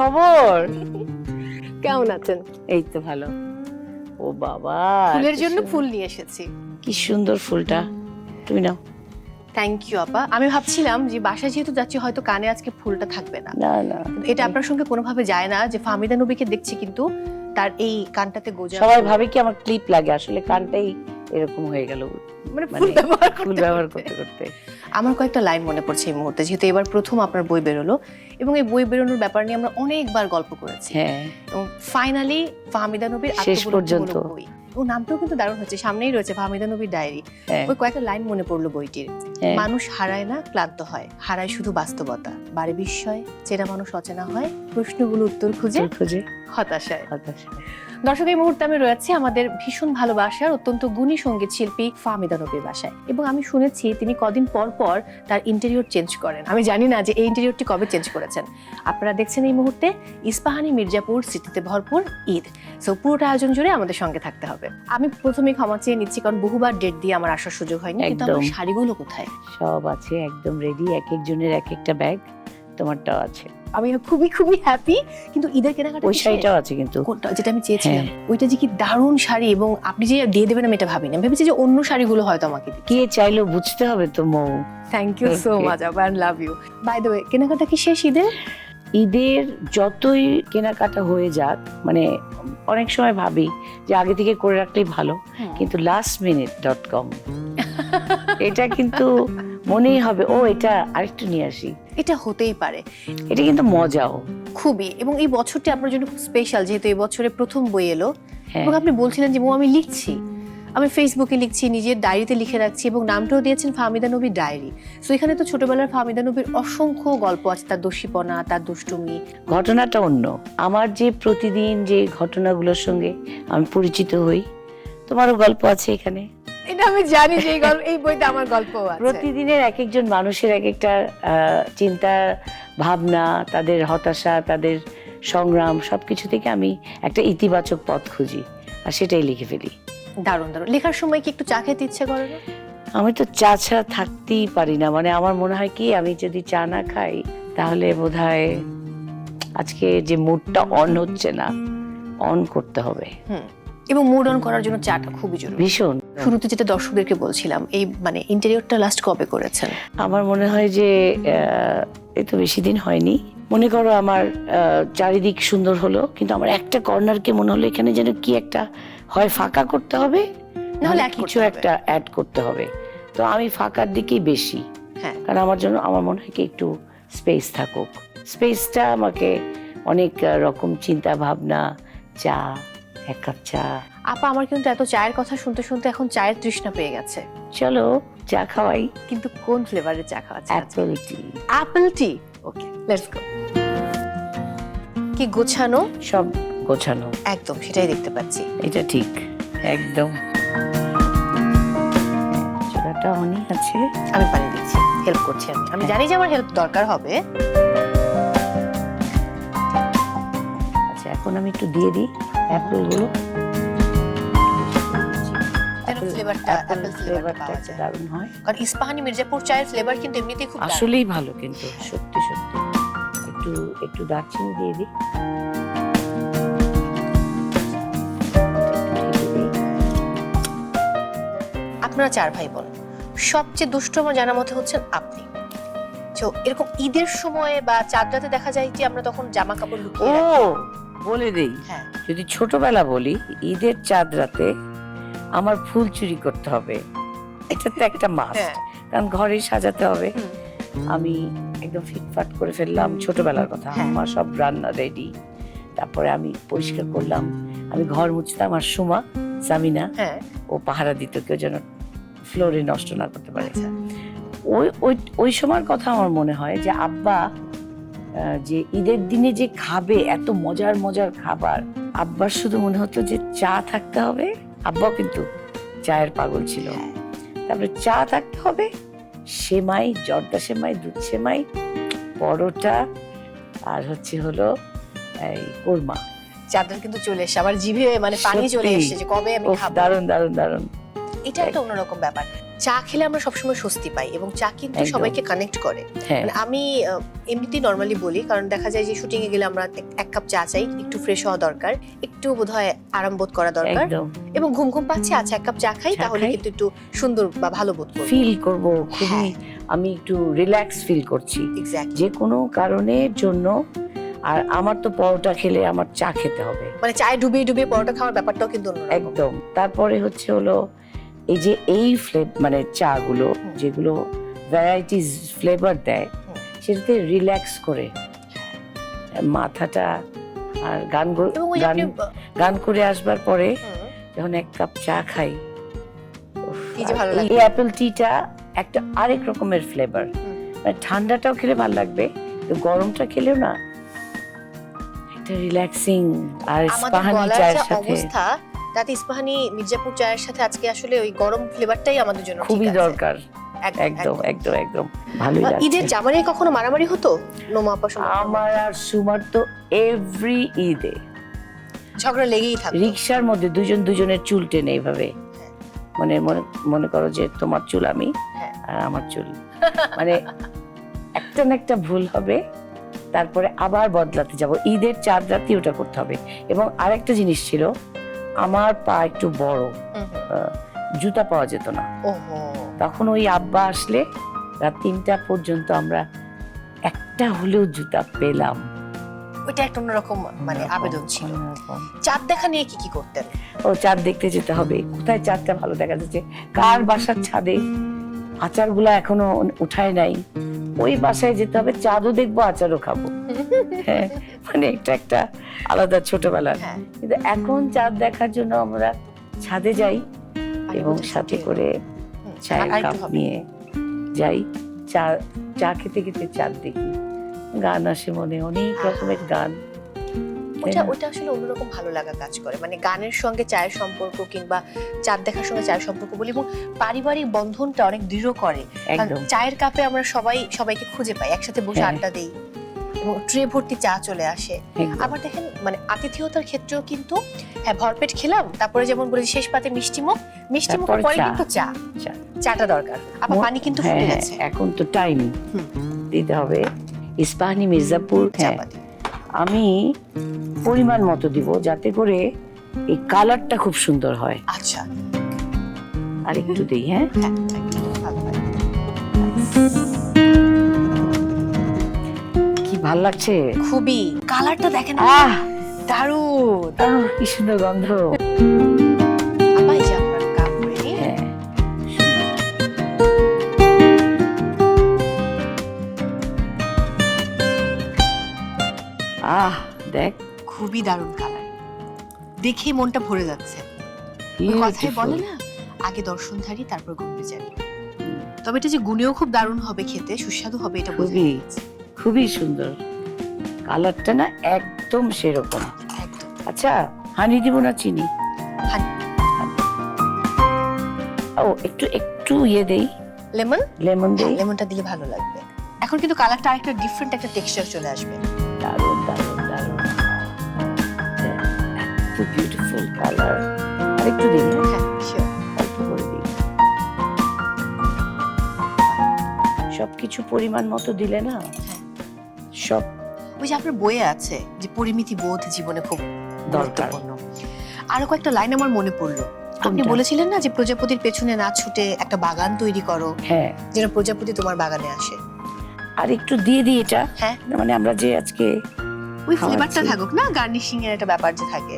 খবর? কেমন আছেন? এই তো ভালো। ও বাবা, ফুলের জন্য ফুল নিয়ে এসেছি। কি সুন্দর ফুলটা, তুমি নাও। থ্যাংক ইউ আপা। আমি ভাবছিলাম যে বাসায় যেহেতু যাচ্ছি হয়তো কানে আজকে ফুলটা থাকবে না। না না, এটা আপনার সঙ্গে কোনোভাবে যায় না যে ফাহমিদা নবীকে দেখছি কিন্তু তার এই কানটাতে গোজা। সবাই ভাবে কি আমার ক্লিপ লাগে, আসলে কানটাই এরকম হয়ে গেল, মানে ফুল ব্যবহার করতে করতে। আমার কয়েকটা লাইন মনে পড়ছে এই মুহূর্তে, যেহেতু এবার প্রথম আপনার বই বেরোলো এবং এই বই বেরোনোর ব্যাপার নিয়ে আমরা অনেকবার গল্প করেছি। হ্যাঁ, এবং ফাইনালি ফাহমিদা নবীর শেষ পর্যন্ত বই, ও নামটাও কিন্তু দারুণ হচ্ছে, সামনেই রয়েছে ফাহমিদা নবীর ডায়েরি। ওই কয়েকটা লাইন মনে পড়লো বইটির। মানুষ হারায় না, ক্লান্ত হয়, হারায় শুধু বাস্তবতা, বাড়ে বিস্ময়, চেনা মানুষ অচেনা হয়, প্রশ্নগুলো উত্তর খুঁজে খুঁজে হতাশায়। দর্শক, এই মুহূর্তে আমি রয়েছে আমাদের ভীষণ ভালোবাসার অত্যন্ত গুণী সঙ্গীত শিল্পী ফাহমিদা নবীর বাসায়, এবং আমি শুনেছি তিনি কদিন পর পর তার ইন্টেরিয়র চেঞ্জ করেন। আমি জানি না যে এই ইন্টেরিয়রটি কবে চেঞ্জ করেছেন। আপনারা দেখছেন এই মুহূর্তে ইস্পাহানি মির্জাপুর স্মৃতিতে ভরপুর ঈদ। সো পুরোটা আয়োজন জুড়ে আমাদের সঙ্গে থাকতে হবে। আমি প্রথমেই ক্ষমা চেয়ে নিচ্ছি, কারণ বহুবার ডেট দিয়ে আমার আসার সুযোগ হয়নি। কিন্তু আমার শাড়িগুলো কোথায়? সব আছে একদম রেডি, এক একজনের এক একটা ব্যাগ, তোমারটাও আছে। আমি খুবই খুবই হ্যাপি। কিন্তু ঈদের কেনাকাটা ওই শাড়িটাও আছে, কিন্তু কোনটা যেটা আমি চেয়েছিলাম ওইটা যে কি দারুণ শাড়ি, এবং আপনি যে দিয়ে দেবেন আমি এটা ভাবিনি। আমি ভেবেছি যে অন্য শাড়িগুলো হয়তো আমাকে কে চাইলো বুঝতে হবে তো Mou. Thank you so much আবার, love you. By the way, কেনাকাটা কি শেষ ঈদের? ঈদের যতই কেনাকাটা হয়ে যাক, মানে অনেক সময় ভাবি যে আগে থেকে করে রাখলেই ভালো, কিন্তু lastminute.com এটা কিন্তু মনেই হবে ও এটা আরেকটু নিয়ে আসি। এটা হতেই পারে, এটা কিন্তু মজাও খুবই। এবং এই বছরটি আপনার জন্য খুব স্পেশাল, যেহেতু এই বছরে প্রথম বই এলো। এবং আপনি বলছিলেন যে আমি লিখছি, আমি ফেসবুকে লিখছি, নিজের ডায়েরিতে লিখে রাখছি, এবং নামটাও দিয়েছেন ফাহমিদা নবীর ডায়েরি। সো এখানে তো ছোটবেলার ফাহমিদা নবীর অসংখ্য গল্প আছে, তার দোষীপনা, তার দুষ্টুমি। ঘটনাটা অন্য, আমার যে প্রতিদিন যে ঘটনাগুলোর সঙ্গে আমি পরিচিত হই, তোমারও গল্প আছে এখানে। এটা আমি জানি যে এই বইতে আমার গল্প আছে। প্রতিদিনের এক একজন মানুষের এক একটা চিন্তা ভাবনা, তাদের হতাশা, তাদের সংগ্রাম, সবকিছু থেকে আমি একটা ইতিবাচক পথ খুঁজি আর সেটাই লিখে ফেলি। দারুণ দারুণ। লেখার সময় কি একটু চা খেতে ইচ্ছে করে না? আমি তো চা ছাড়া থাকতেই পারি না। মানে আমার মনে হয় কি, আমি যদি চা না খাই তাহলে বোধহয় আজকে যে মুডটা অন হচ্ছে না, অন করতে হবে। এবং মুড অন করার জন্য চাটা খুবই জরুরি, ভীষণ। শুরুতে যেটা দর্শকদেরকে বলছিলাম, এই মানে ইন্টেরিয়রটা লাস্ট কবে করেছেন? আমার মনে হয় যে এই তো বেশি দিন হয়নি। মনে করো আমার চারিদিক সুন্দর হলো, কিন্তু আমার একটা কর্নারকে মনে হলো এখানে যেন কি একটা হয় ফাঁকা করতে হবে, নাহলে কিছু একটা অ্যাড করতে হবে। তো আমি ফাঁকার দিকেই বেশি, কারণ আমার মনে হয় কি একটু স্পেস থাকুক। স্পেসটা আমাকে অনেক রকম চিন্তা ভাবনা, চা, এক কাপ চা। আপা, আমার কিন্তু এত চায়ের কথা শুনতে শুনতে এখন চায়ের তৃষ্ণা পেয়ে গেছে। চলো চা খাওয়াই। কিন্তু কোন ফ্লেভারের চা খাওয়াচ্ছে? Apple T. Apple T, okay, let's go. কি গোছানো, সব গোছানো একদম, সেটাই দেখতে পাচ্ছি। এটা ঠিক, একদম। চুলাটা অনেক আছে, আমি পানি দিচ্ছি, হেল্প করছি। আমি জানি যে আমার হেল্প দরকার হবে। আচ্ছা, এখন আমি একটু দিয়ে দিই অ্যাপলগুলো। দারুণ হয়, কারণ ইস্পাহানি মির্জাপুর চায়ের ফ্লেভার কিন্তু এমনিতেই খুব আসলেই ভালো, কিন্তু সত্যি সত্যি। একটু দারচিনি দিয়ে দিই। আপনারা 4 ভাই বোন, সবচেয়ে দুষ্ট আমার জানার মতে হচ্ছেন আপনি। তো এরকম ঈদের সময় বা চাঁদ রাতে দেখা যায় যে আমরা তখন জামা কাপড় লুকিয়ে রাখি। বলে দেই, যদি ছোটবেলা বলি, ঈদের চাঁদ রাতে আমার ফুল চুরি করতে হবে, এটা তো একটা মাস্ট, কারণ ঘরে সাজাতে হবে। আমি একদম ফিটফাট করে ফেললাম, ছোটবেলার কথা। আমার সব রান্না রেডি, তারপরে আমি পরিষ্কার করলাম, আমি ঘর মুছতাম, আর সুমা সামিনা ও পাহারা দিত, কেউ যেন ফ্লোরে নষ্ট না করতে পারে। ওই সময়ের কথা আমার মনে হয় যে আব্বা যে ঈদের দিনে যে খাবে এত মজার মজার খাবার, আব্বার শুধু মনে হতো যে চা থাকতে হবে। আব্বাও কিন্তু চায়ের পাগল ছিল। তারপরে চা থাকতে হবে, সেমাই, জর্দা সেমাই, দুধ সেমাই, পরোটা, আর হলো এই কোরমা। চাঁদরা কিন্তু চলে এসে আমার জিভে মানে পানি চলে এসেছে যে কবে আমি খাবো। দারুণ দারুণ দারুণ। এটা একটা অন্যরকম ব্যাপার। চা খেলে আমরা সবসময় স্বস্তি পাই এবং চা কিন্তু সবাইকে কানেক্ট করে। মানে আমি এমনিতেই নর্মালি বলি, কারণ দেখা যায় যে শুটিং এ গেলে আমরা এক কাপ চা চাই, একটু ফ্রেশ হওয়া দরকার, একটু বোধহয় আরাম বোধ করা দরকার, এবং ঘুম ঘুম পাচ্ছে, আচ্ছা এক কাপ চা খাই, তাহলে কিন্তু একটু সুন্দর বা ভালো বোধ করব, ফিল করব, খুবই আমি একটু রিল্যাক্স ফিল করছি যে কোনো কারণের জন্য। আর আমার তো পরোটা খেলে আমার চা খেতে হবে, মানে চায়ে ডুবিয়ে ডুবিয়ে পরোটা খাওয়ার ব্যাপারটাও কিন্তু একদম। তারপরে হলো এই যে এই মানে চা গুলো যেগুলো ভ্যারাইটিস ফ্লেভার দেয়, সেটাতে রিল্যাক্স করে মাথাটা, আর গান করে আসবার পরে যখন এক কাপ চা খাই, এই অ্যাপেল টিটা একটা আরেক রকমের ফ্লেভার। মানে ঠান্ডাটাও খেলে ভালো লাগবে, তো গরমটা খেলেও না একটা রিল্যাক্সিং। আর ইস্পাহানি চায়ের সাথে তাতে ইস্পাহানি মির্জাপুর চায়ের সাথে আজকে আসলে ওই গরম ফ্লেভারটাই আমাদের জন্য খুবই দরকার। একদম একদম একদম ভালোই লাগছে। ঈদের জামানে কখনো মারামারি হতো নোমা আপা? আমার আর সুমার তো এভরি ঈদে ঝগড়া লেগেই থাকে, রিকশার মধ্যে দুজন দুজনের চুল টেনে এইভাবে, মানে মনে করো যে তোমার চুল আমি আর আমার চুল, মানে একটা না একটা ভুল হবে, তারপরে আবার বদলাতে যাব। ঈদের চাঁদ রাতি ওটা করতে হবে। এবং আরেকটা জিনিস ছিল, আমার পা একটু বড়, জুতা পাওয়া যেত না, তখন ওই আব্বা আসলে রাত 3টা পর্যন্ত আমরা একটা হলেও জুতা পেলাম। ওইটা একটা অন্যরকম মানে আবেদন ছিল। চাঁদ দেখা নিয়ে কি করতেন? ও চাঁদ দেখতে যেতে হবে, কোথায় চাঁদটা ভালো দেখা যাচ্ছে, কার বাসার ছাদে, আচারগুলা এখনো উঠায় নাই, ওই বাসায় যেতে হবে, চাঁদও দেখবো আচারও খাবো। হ্যাঁ, মানে এটা একটা আলাদা ছোটবেলা। কিন্তু এখন চাঁদ দেখার জন্য আমরা ছাদে যাই এবং সাথে করে চায়ের কাপ নিয়ে যাই, চা খেতে খেতে চাঁদ দেখি, গান আসে মনে, অনেক রকমের গান। ওটা আসলে অন্যরকম ভালো লাগা কাজ করে, মানে গানের সঙ্গে চায়ের সম্পর্ক কিংবা চাঁদ দেখার সঙ্গে চায়ের সম্পর্ক বলি, এবং পারিবারিক বন্ধনটা অনেক দৃঢ় করে। চায়ের কাপে আমরা সবাইকে খুঁজে পাই, একসাথে বসে আড্ডা দেই এবং ট্রে ভর্তি চা চলে আসে। আবার দেখেন মানে আতিথেয়তার ক্ষেত্রেও কিন্তু ভরপেট খেলাম, তারপরে যেমন বলি শেষ পাতে মিষ্টিমুখ পরে কিন্তু চাটা দরকার। আবার পানি কিন্তু ফুটে গেছে, এখন তো টাইম দিতে হবে। ইস্পাহানি মির্জাপুর আমি পরিমাণ মতো দিব, যাতে করে এই কালারটা খুব সুন্দর হয়। আচ্ছা, আর একটু দেই। হ্যাঁ, কি ভাল লাগছে, খুবই। কালারটা দেখেন, দারুণ, কি সুন্দর গন্ধ। দেখ, খুবই দারুণ কালার, দেখে মনটা ভরে যাচ্ছে। কথাই বলে না, আগে দর্শনধারী তারপর গম্ভীরজারী। তবে এটা যে গুণেও খুব দারুণ হবে, খেতে সুস্বাদু হবে, এটা খুবই সুন্দর। কালারটা না একদম সেরকম। আচ্ছা, হানি দিব না চিনি? ও একটু ইয়ে দেই, লেমন দেই। লেমনটা দিলে ভালো লাগবে। এখন কিন্তু কালারটা আরেকটা ডিফারেন্ট একটা টেক্সচার চলে আসবে। দারুণ দারুণ দারুণ, এত বিউটিফুল কালার। আরেকটু দিই। হ্যাঁ, শিওর, অল্প করে দিই। সবকিছু পরিমাণ মতো দিলে না, সব ওই যে আপনার বইয়ে আছে যে পরিমিতি বোধ জীবনে খুব গুরুত্বপূর্ণ। আরো কয়েকটা লাইন আমার মনে পড়লো। আপনি বলেছিলেন না যে প্রজাপতির পেছনে না ছুটে একটা বাগান তৈরি করো, যেন প্রজাপতি তোমার বাগানে আসে। আর একটু দিয়ে দিই এটা, মানে আমরা যে আজকে ওই ফ্লেভারটা থাকুক না, গার্নিশিং এর একটা ব্যাপার যে থাকে।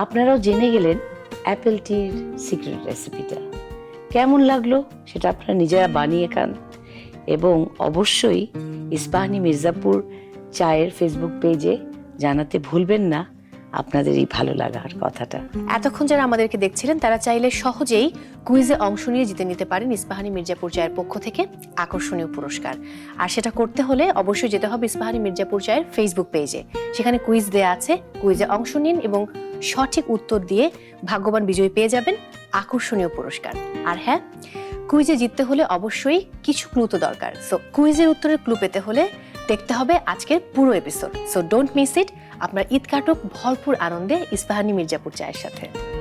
আপনারাও জেনে গেলেন অ্যাপেল টির সিক্রেট রেসিপিটা। কেমন লাগলো সেটা আপনারা নিজেরা বানিয়ে খান, এবং অবশ্যই ইস্পাহানি মির্জাপুর চায়ের ফেসবুক পেজে জানাতে ভুলবেন না। আপনাদের এই ভালো লাগার কথাটা। এতক্ষণ যারা আমাদেরকে দেখছিলেন তারা চাইলে সহজেই কুইজে অংশ নিয়ে জিতে নিতে পারেন ইস্পাহানি মির্জাপুর চায়ের পক্ষ থেকে আকর্ষণীয় পুরস্কার। আর সেটা করতে হলে অবশ্যই যেতে হবে ইস্পাহানি মির্জাপুর চায়ের ফেসবুক পেজে। সেখানে কুইজ দেয়া আছে, কুইজে অংশ নিন এবং সঠিক উত্তর দিয়ে ভাগ্যবান বিজয়ী পেয়ে যাবেন আকর্ষণীয় পুরস্কার। আর হ্যাঁ, কুইজে জিততে হলে অবশ্যই কিছু ক্লু তো দরকার। সো কুইজের উত্তরের ক্লু পেতে হলে দেখতে হবে আজকের পুরো episode. So don't miss it. আপনার ঈদ কাটুক ভরপুর আনন্দে ইস্পাহানি মির্জাপুর চায়ের সাথে।